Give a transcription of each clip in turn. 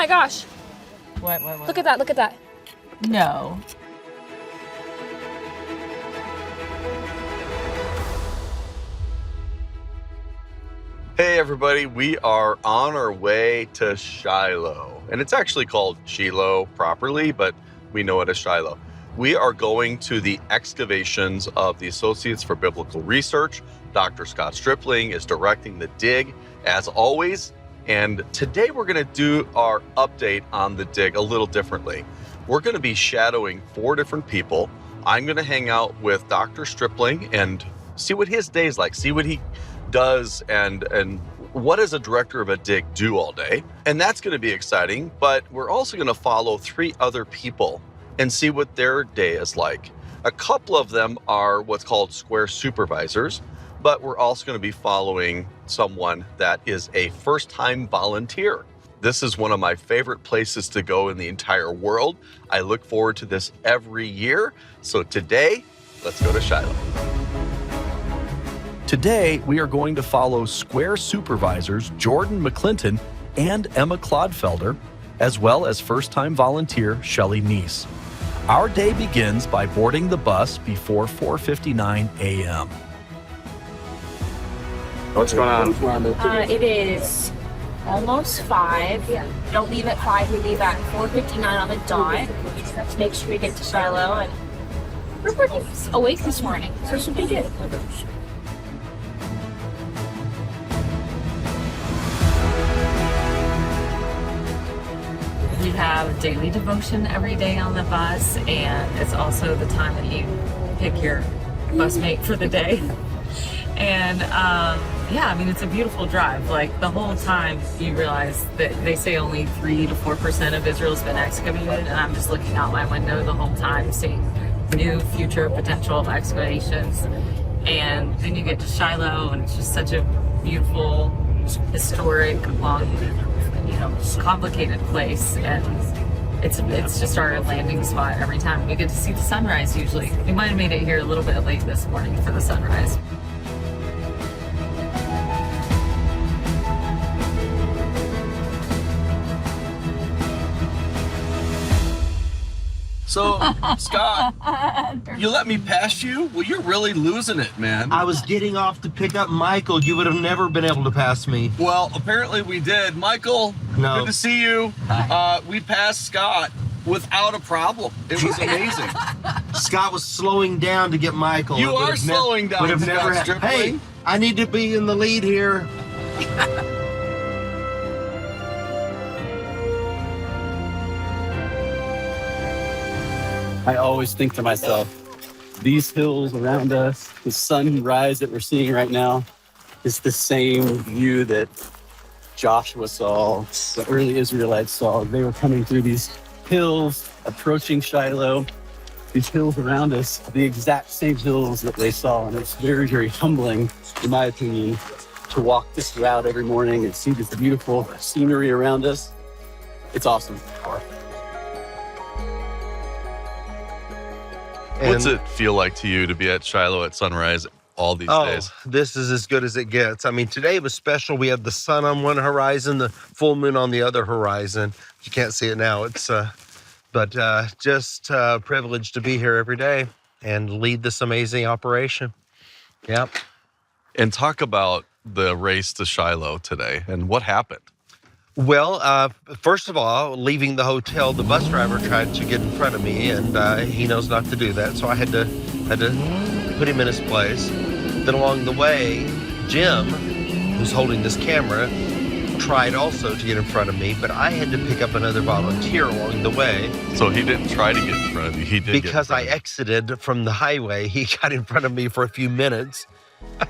my gosh. What? Look at that, look at that. No. Hey everybody, we are on our way to Shiloh. And it's actually called Shiloh properly, but we know it as Shiloh. We are going to the excavations of the Associates for Biblical Research. Dr. Scott Stripling is directing the dig, as always. And today we're going to do our update on the dig a little differently. We're going to be shadowing 4 different people. I'm going to hang out with Dr. Stripling and see what his day's like, see what he does and what does a director of a dig do all day. And that's going to be exciting, but we're also going to follow 3 other people and see what their day is like. A couple of them are what's called square supervisors, but we're also going to be following someone that is a first-time volunteer. This is one of my favorite places to go in the entire world. I look forward to this every year. So today, let's go to Shiloh. Today, we are going to follow square supervisors Jordan McClinton and Emma Klodfelder, as well as first-time volunteer Shelley Neese. Our day begins by boarding the bus before 4:59 a.m. What's going on? It is almost 5. Don't leave at 5, we leave at 4:59 on the dot. Let's make sure we get to Shiloh, and we're pretty awake this morning, so it should be good. We have daily devotion every day on the bus, and it's also the time that you pick your bus mate for the day. And yeah, I mean, it's a beautiful drive. Like, the whole time you realize that they say only 3 to 4% of Israel's been excavated, and I'm just looking out my window the whole time, seeing new future potential excavations. And then you get to Shiloh, and it's just such a beautiful, historic, long, complicated place, and it's just our landing spot every time. We get to see the sunrise usually. We might have made it here a little bit late this morning for the sunrise. So, Scott, you let me pass you? Well, you're really losing it, man. I was getting off to pick up Michael. You would have never been able to pass me. Well, apparently we did. Michael, No. good to see you. We passed Scott without a problem. It was amazing. Scott was slowing down to get Michael. You It would are have slowing down, would have Scott never Stripling. Hey, I need to be in the lead here. I always think to myself, these hills around us, the sunrise that we're seeing right now, is the same view that Joshua saw, the early Israelites saw. They were coming through these hills, approaching Shiloh. These hills around us, the exact same hills that they saw. And it's very, very humbling, in my opinion, to walk this route every morning and see this beautiful scenery around us. It's awesome. What's it feel like to you to be at Shiloh at sunrise all these days? This is as good as it gets. I mean, today was special. We had the sun on one horizon, the full moon on the other horizon. You can't see it now. It's just a privilege to be here every day and lead this amazing operation. Yep. And talk about the race to Shiloh today and what happened. Well, first of all, leaving the hotel, the bus driver tried to get in front of me, and he knows not to do that, so I had to put him in his place. Then along the way, Jim, who's holding this camera, tried also to get in front of me, but I had to pick up another volunteer along the way. So he didn't try to get in front of you, he did Because I exited from the highway, he got in front of me for a few minutes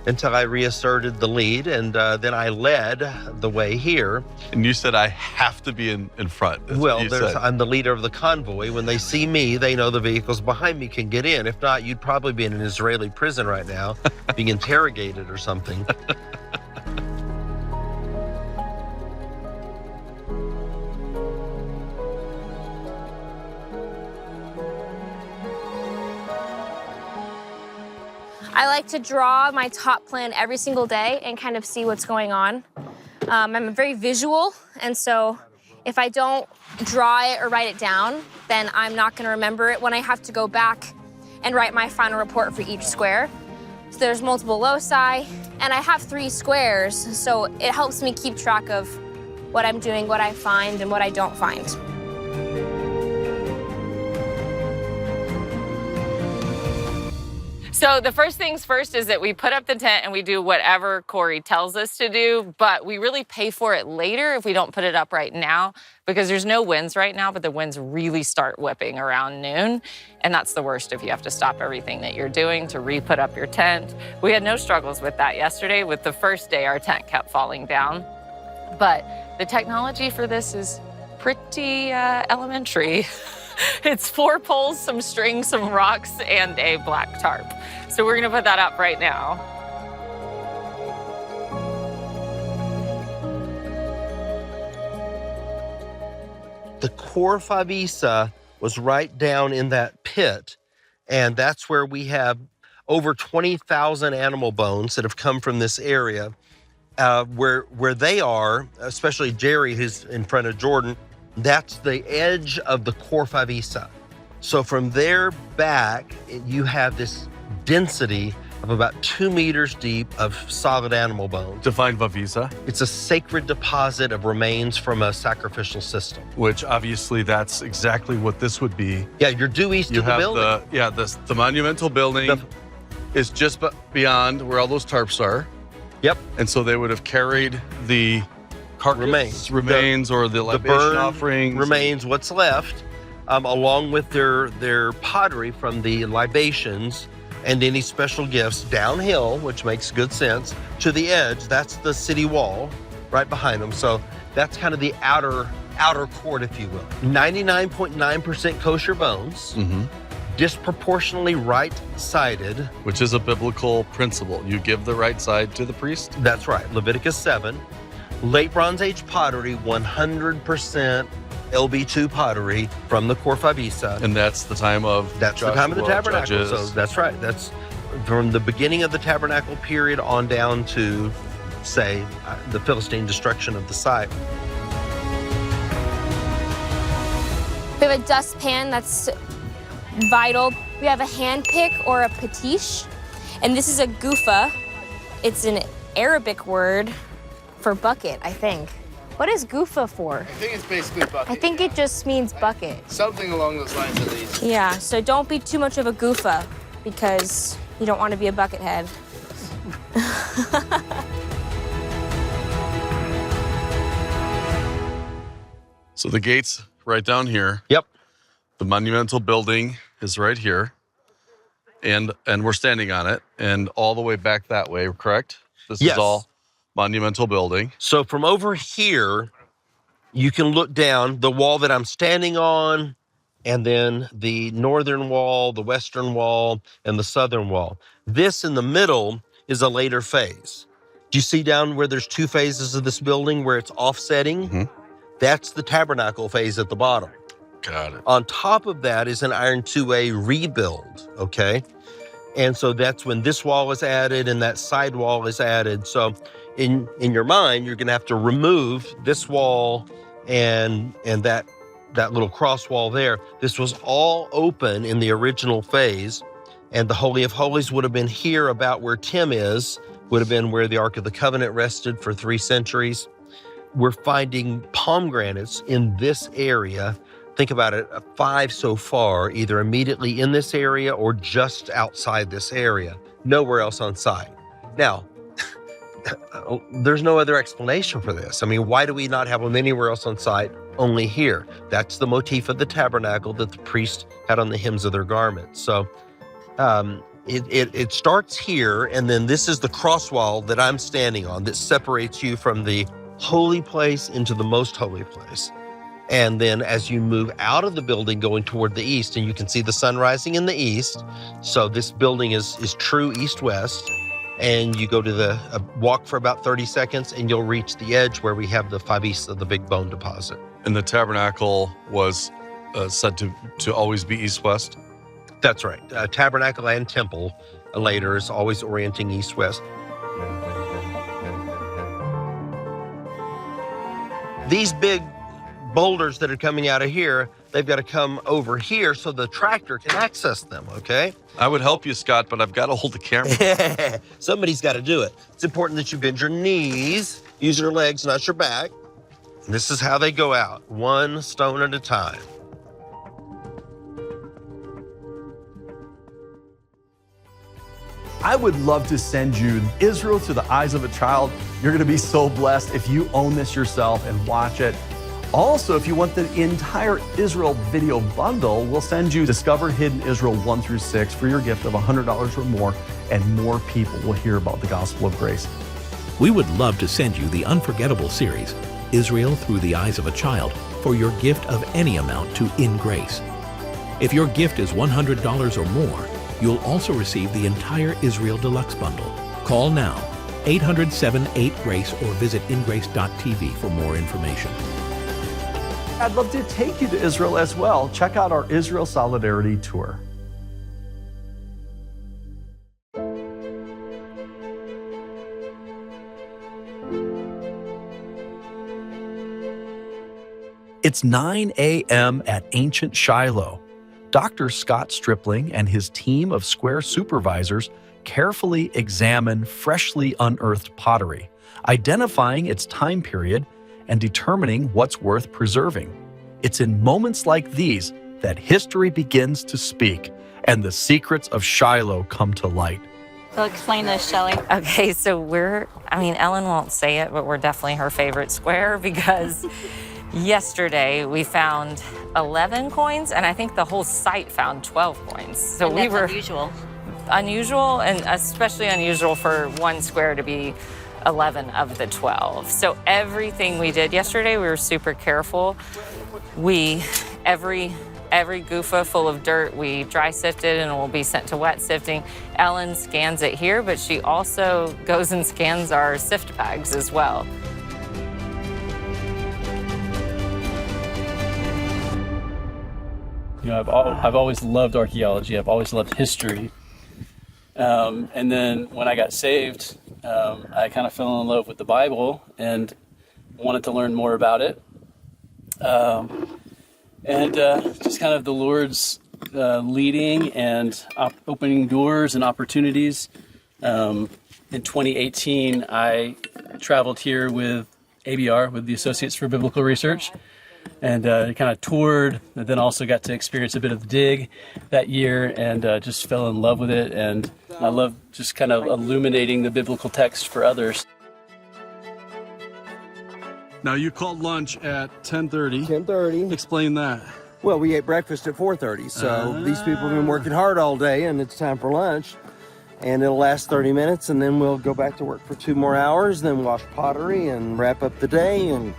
until I reasserted the lead, and then I led the way here. And you said, I have to be in front. That's Well, what you said. I'm the leader of the convoy. When they see me, they know the vehicles behind me can get in. If not, you'd probably be in an Israeli prison right now, being interrogated or something. I like to draw my top plan every single day and kind of see what's going on. I'm very visual, and so If I don't draw it or write it down, then I'm not gonna remember it when I have to go back and write my final report for each square. So there's multiple loci, and I have 3 squares, so it helps me keep track of what I'm doing, what I find, and what I don't find. So the first things first is that we put up the tent and we do whatever Corey tells us to do, but we really pay for it later if we don't put it up right now, because there's no winds right now, but the winds really start whipping around noon. And that's the worst if you have to stop everything that you're doing to re-put up your tent. We had no struggles with that yesterday. With the first day, our tent kept falling down. But the technology for this is pretty elementary. It's 4 poles, some string, some rocks, and a black tarp. So we're gonna put that up right now. The core favisa was right down in that pit, and that's where we have over 20,000 animal bones that have come from this area. Where they are, especially Jerry, who's in front of Jordan, that's the edge of the core favisa. So from there back, you have this density of about 2 meters deep of solid animal bones. Define favisa, It's a sacred deposit of remains from a sacrificial system. which obviously that's exactly what this would be. Yeah, you're due east You of the have building. the monumental building is just beyond where all those tarps are. Yep. And so they would have carried the carcass remains or the libation burn offerings. remains, what's left, along with their pottery from the libations and any special gifts downhill, which makes good sense, to the edge. That's the city wall right behind them. So that's kind of the outer court, if you will. 99.9% kosher bones, disproportionately right-sided. Which is a biblical principle. You give the right side to the priest. That's right, Leviticus 7. Late Bronze Age pottery, 100% LB2 pottery from the core favisa. And that's the time of That's the time of the Joshua, tabernacle. Judges. So that's right. That's from the beginning of the tabernacle period on down to, say, the Philistine destruction of the site. We have a dustpan that's vital. We have a hand pick or a patish, and this is a gufa. It's an Arabic word for bucket, I think. What is gufa for? I think it's basically bucket. I think it just means bucket. Something along those lines at least. Yeah, so don't be too much of a goofa because you don't want to be a bucket head. So the gate's right down here. Yep. The monumental building is right here. And we're standing on it. And all the way back that way, correct? This Yes. is all monumental building. So from over here, you can look down the wall that I'm standing on, and then the northern wall, the western wall, and the southern wall. This in the middle is a later phase. Do you see down where there's 2 phases of this building where it's offsetting? That's the tabernacle phase at the bottom. Got it. On top of that is an iron 2A rebuild, okay? And so that's when this wall is added and that side wall is added. So in your mind, you're gonna have to remove this wall and that little cross wall there. This was all open in the original phase, and the Holy of Holies would have been here about where Tim is, would have been where the Ark of the Covenant rested for 3 centuries. We're finding pomegranates in this area. Think about it, 5 so far, either immediately in this area or just outside this area. Nowhere else on site. Now, there's no other explanation for this. I mean, why do we not have them anywhere else on site, only here? That's the motif of the tabernacle that the priest had on the hems of their garments. So it starts here, and then this is the cross wall that I'm standing on that separates you from the holy place into the most holy place. And then as you move out of the building going toward the east, and you can see the sun rising in the east, so this building is true east-west, and you go to the walk for about 30 seconds, and you'll reach the edge where we have the favisa, the big bone deposit. And the tabernacle was said to always be east-west? That's right. Tabernacle and temple later is always orienting east-west. These big boulders that are coming out of here, they've got to come over here so the tractor can access them, okay? I would help you, Scott, but I've got to hold the camera. Somebody's got to do it. It's important that you bend your knees, use your legs, not your back. And this is how they go out, one stone at a time. I would love to send you Israel Through the Eyes of a Child. You're gonna be so blessed if you own this yourself and watch it. Also, if you want the entire Israel video bundle, we'll send you Discover Hidden Israel 1 through 6 for your gift of $100 or more, and more people will hear about the gospel of grace. We would love to send you the unforgettable series, Israel Through the Eyes of a Child, for your gift of any amount to InGrace. If your gift is $100 or more, you'll also receive the entire Israel Deluxe Bundle. Call now, 800-78-GRACE, or visit ingrace.tv for more information. I'd love to take you to Israel as well. Check out our Israel Solidarity Tour. It's 9 a.m. at ancient Shiloh. Dr. Scott Stripling and his team of square supervisors carefully examine freshly unearthed pottery, identifying its time period and determining what's worth preserving. It's in moments like these that history begins to speak and the secrets of Shiloh come to light. So explain this, Shelley. Okay, so Ellen won't say it, but we're definitely her favorite square because yesterday we found 11 coins, and I think the whole site found 12 coins. So and we were unusual, and especially unusual for one square to be 11 of the 12. So everything we did yesterday, we were super careful. Every goofa full of dirt, we dry sifted and it will be sent to wet sifting. Ellen scans it here, but she also goes and scans our sift bags as well. You know, I've always loved archaeology. I've always loved history. And then when I got saved, I kind of fell in love with the Bible and wanted to learn more about it. Just kind of the Lord's leading and opening doors and opportunities. In 2018, I traveled here with ABR, with the Associates for Biblical Research, and kind of toured, and then also got to experience a bit of the dig that year, and just fell in love with it. And I love just kind of illuminating the biblical text for others. Now, you called lunch at 10:30. 10:30. Explain that. Well, we ate breakfast at 4:30, so these people have been working hard all day, and it's time for lunch. And it'll last 30 minutes, and then we'll go back to work for 2 more hours, then wash pottery and wrap up the day and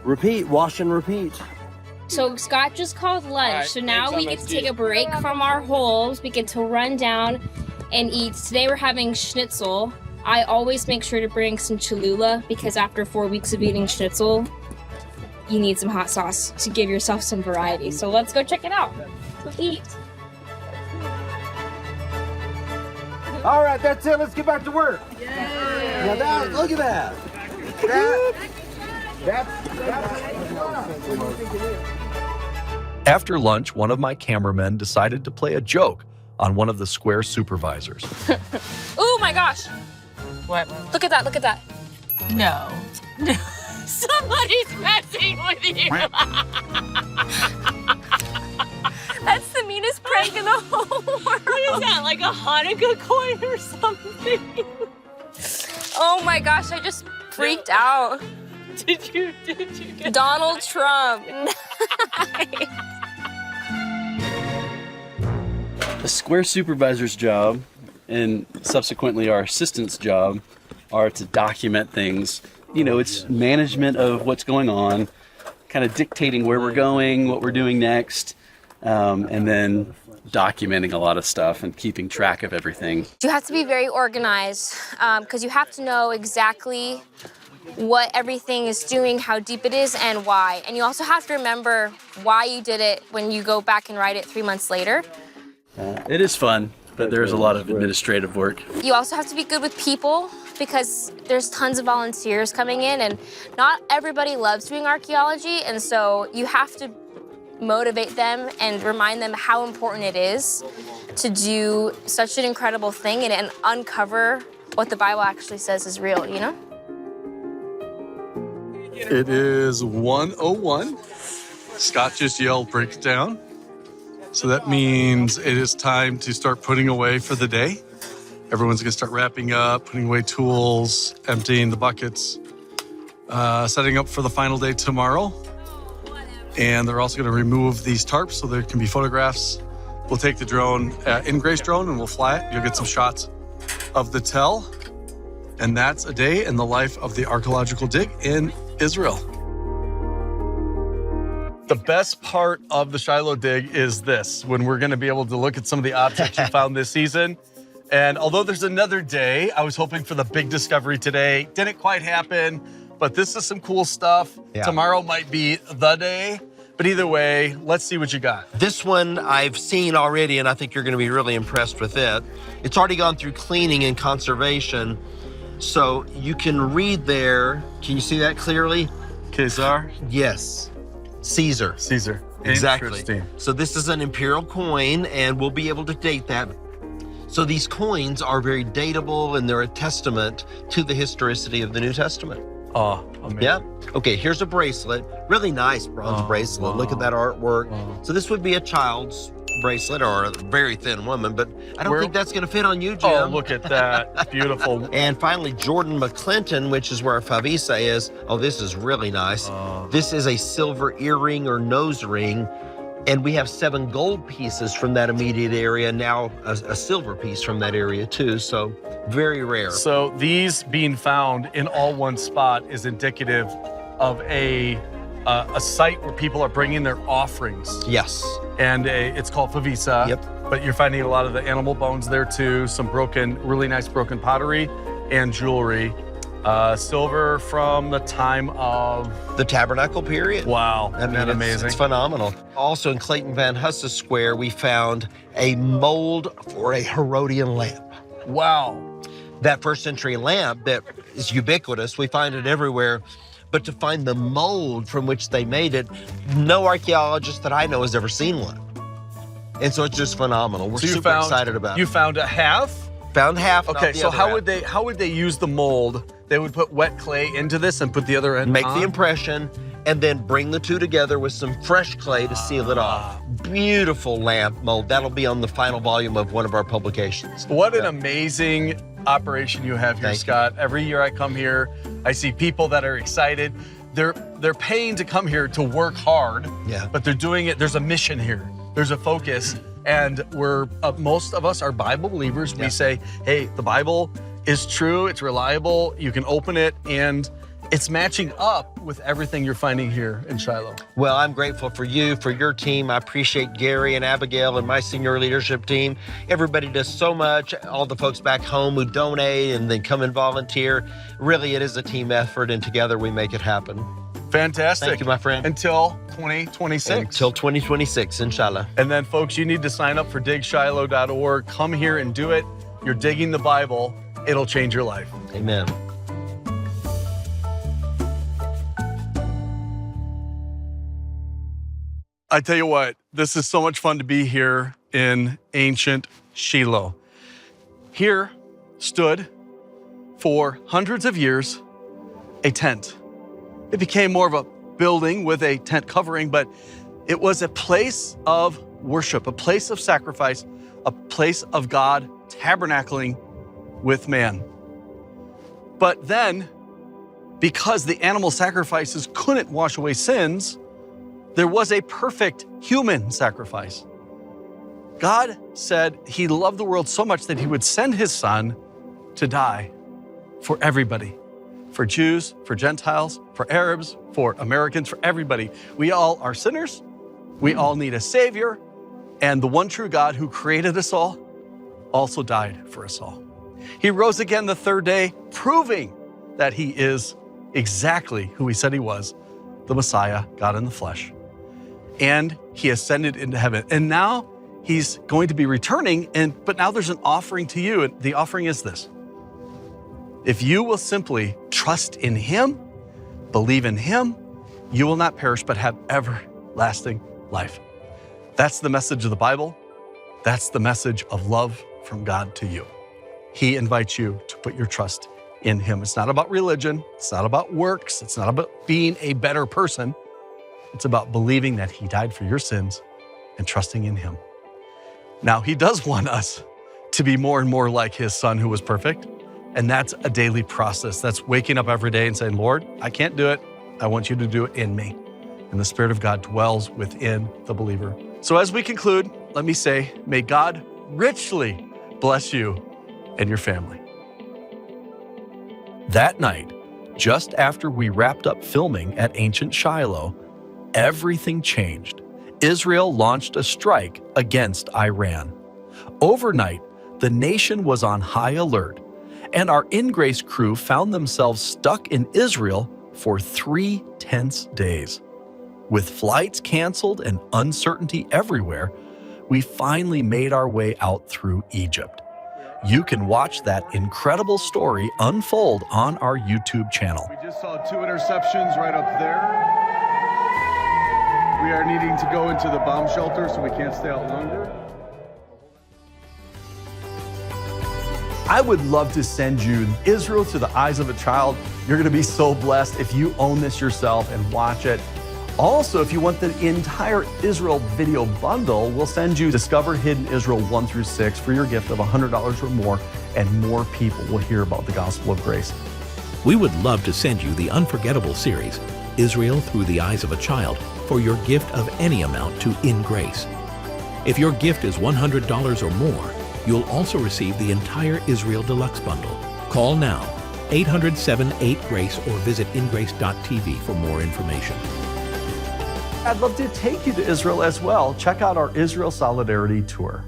repeat, wash and repeat. So Scott just called lunch, so now we get to take a break from our holes. We get to run down and eat. Today we're having schnitzel. I always make sure to bring some Cholula because after 4 weeks of eating schnitzel, you need some hot sauce to give yourself some variety. So let's go check it out. Let's eat. All right, that's it. Let's get back to work. Now that, look at that. After lunch, one of my cameramen decided to play a joke on one of the square supervisors. Oh my gosh. What? Look at that, look at that. No. Somebody's messing with you. That's the meanest prank in the whole world. What is that, like a Hanukkah coin or something? Oh my gosh, I just freaked out. Did you get Donald Trump. The square supervisor's job, and subsequently our assistant's job, are to document things. You know, it's management of what's going on, kind of dictating where we're going, what we're doing next, and then documenting a lot of stuff and keeping track of everything. You have to be very organized because you have to know exactly what everything is doing, how deep it is, and why. And you also have to remember why you did it when you go back and write it 3 months later. It is fun, but there's a lot of administrative work. You also have to be good with people because there's tons of volunteers coming in, and not everybody loves doing archaeology, and so you have to motivate them and remind them how important it is to do such an incredible thing and uncover what the Bible actually says is real, you know? It is 1:01. Scott just yelled breakdown. So that means it is time to start putting away for the day. Everyone's gonna start wrapping up, putting away tools, emptying the buckets, setting up for the final day tomorrow. And they're also gonna remove these tarps so there can be photographs. We'll take the drone, InGrace drone, and we'll fly it. You'll get some shots of the Tel. And that's a day in the life of the archaeological dig in Israel. The best part of the Shiloh dig is this, when we're gonna be able to look at some of the objects you found this season. And although there's another day, I was hoping for the big discovery today. Didn't quite happen, but this is some cool stuff. Yeah. Tomorrow might be the day, but either way, let's see what you got. This one I've seen already, and I think you're going to be really impressed with it. It's already gone through cleaning and conservation, so you can read there. Can you see that clearly? Caesar? Yes, Caesar. Caesar. Exactly. Interesting. So this is an imperial coin, and we'll be able to date that. So these coins are very dateable, and they're a testament to the historicity of the New Testament. Oh, amazing. Yeah. Okay, here's a bracelet. Really nice bronze bracelet. Look at that artwork. So this would be a child's bracelet or a very thin woman, but I don't think that's going to fit on you, Jim. Oh, look at that. Beautiful. And finally, Jordan McClinton, which is where our favisa is. Oh, this is really nice. This is a silver earring or nose ring. And we have 7 gold pieces from that immediate area, now a silver piece from that area too, so very rare. So these being found in all one spot is indicative of a site where people are bringing their offerings. Yes. And it's called favisa. Yep. But you're finding a lot of the animal bones there too, some broken, really nice broken pottery and jewelry. Silver from the time of the Tabernacle period. Wow, I mean, isn't that amazing? It's phenomenal. Also in Clayton Van Huss's Square, we found a mold for a Herodian lamp. Wow. That first century lamp that is ubiquitous, we find it everywhere. But to find the mold from which they made it, no archaeologist that I know has ever seen one. And so it's just phenomenal. We're super excited about it. You found a half? Found half. Okay, so how would they use the mold? They would put wet clay into this and put the other end Make on? the impression, and then bring the two together with some fresh clay to seal it off. Beautiful lamp mold. That'll be on the final volume of one of our publications. What an amazing operation you have here, Scott. Every year I come here, I see people that are excited. They're paying to come here to work hard, but they're doing it. There's a mission here. There's a focus. And we're most of us are Bible believers. We say, hey, the Bible is true, it's reliable, you can open it, and it's matching up with everything you're finding here in Shiloh. Well, I'm grateful for you, for your team. I appreciate Gary and Abigail and my senior leadership team. Everybody does so much. All the folks back home who donate and then come and volunteer. Really, it is a team effort, and together we make it happen. Fantastic. Thank you, my friend. Until 2026. Until 2026, inshallah. And then, folks, you need to sign up for digshiloh.org. Come here and do it. You're digging the Bible. It'll change your life. Amen. I tell you what, this is so much fun to be here in ancient Shiloh. Here stood, for hundreds of years, a tent. It became more of a building with a tent covering, but it was a place of worship, a place of sacrifice, a place of God tabernacling with man. But then, because the animal sacrifices couldn't wash away sins, there was a perfect human sacrifice. God said he loved the world so much that he would send his son to die for everybody, for Jews, for Gentiles, for Arabs, for Americans, for everybody. We all are sinners. We all need a savior. And the one true God who created us all also died for us all. He rose again the third day, proving that he is exactly who he said he was, the Messiah, God in the flesh. And he ascended into heaven. And now he's going to be returning, but now there's an offering to you. And the offering is this. If you will simply trust in him, believe in him, you will not perish but have everlasting life. That's the message of the Bible. That's the message of love from God to you. He invites you to put your trust in him. It's not about religion. It's not about works. It's not about being a better person. It's about believing that he died for your sins and trusting in him. Now, he does want us to be more and more like his son who was perfect. And that's a daily process. That's waking up every day and saying, Lord, I can't do it. I want you to do it in me. And the Spirit of God dwells within the believer. So as we conclude, let me say, may God richly bless you and your family. That night, just after we wrapped up filming at ancient Shiloh, everything changed. Israel launched a strike against Iran. Overnight, the nation was on high alert, and our InGrace crew found themselves stuck in Israel for 3 tense days. With flights canceled and uncertainty everywhere, we finally made our way out through Egypt. You can watch that incredible story unfold on our YouTube channel. We just saw 2 interceptions right up there. We are needing to go into the bomb shelter, so we can't stay out longer. I would love to send you Israel Through the Eyes of a Child. You're going to be so blessed if you own this yourself and watch it. Also, if you want the entire Israel video bundle, we'll send you Discover Hidden Israel 1 through 6 for your gift of $100 or more, and more people will hear about the gospel of grace. We would love to send you the unforgettable series, Israel Through the Eyes of a Child, for your gift of any amount to InGrace. If your gift is $100 or more, you'll also receive the entire Israel Deluxe Bundle. Call now, 800-78-GRACE, or visit ingrace.tv for more information. I'd love to take you to Israel as well. Check out our Israel Solidarity Tour.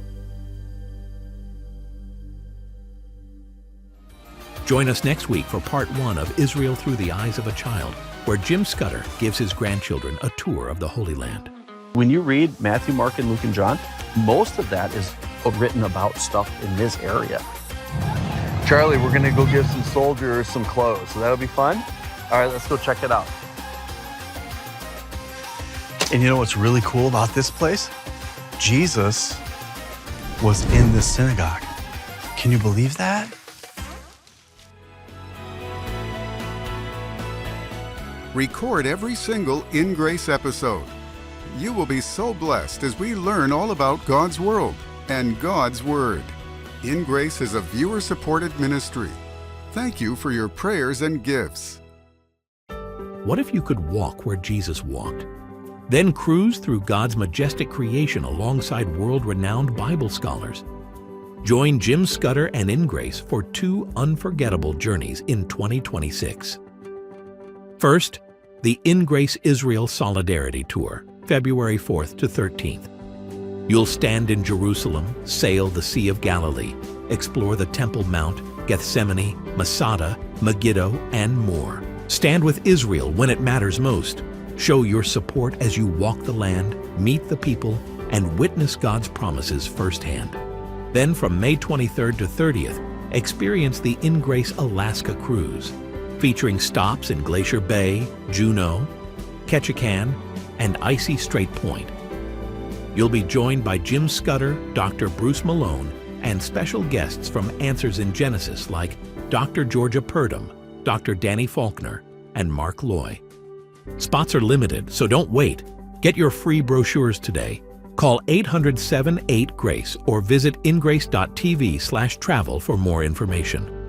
Join us next week for part 1 of Israel Through the Eyes of a Child, where Jim Scudder gives his grandchildren a tour of the Holy Land. When you read Matthew, Mark, and Luke, and John, most of that is written about stuff in this area. Charlie, we're going to go give some soldiers some clothes, so that'll be fun. All right, let's go check it out. And you know what's really cool about this place? Jesus was in the synagogue. Can you believe that? Record every single InGrace episode. You will be so blessed as we learn all about God's world and God's Word. InGrace is a viewer-supported ministry. Thank you for your prayers and gifts. What if you could walk where Jesus walked? Then cruise through God's majestic creation alongside world-renowned Bible scholars. Join Jim Scudder and InGrace for 2 unforgettable journeys in 2026. First, the InGrace Israel Solidarity Tour, February 4th to 13th. You'll stand in Jerusalem, sail the Sea of Galilee, explore the Temple Mount, Gethsemane, Masada, Megiddo, and more. Stand with Israel when it matters most. Show your support as you walk the land, meet the people, and witness God's promises firsthand. Then from May 23rd to 30th, experience the InGrace Alaska Cruise, featuring stops in Glacier Bay, Juneau, Ketchikan, and icy Strait Point. You'll be joined by Jim Scudder, Dr. Bruce Malone, and special guests from Answers in Genesis like Dr. Georgia Purdom, Dr. Danny Faulkner, and Mark Loy. Spots are limited, so don't wait. Get your free brochures today. Call 800-78-GRACE or visit ingrace.tv/travel for more information.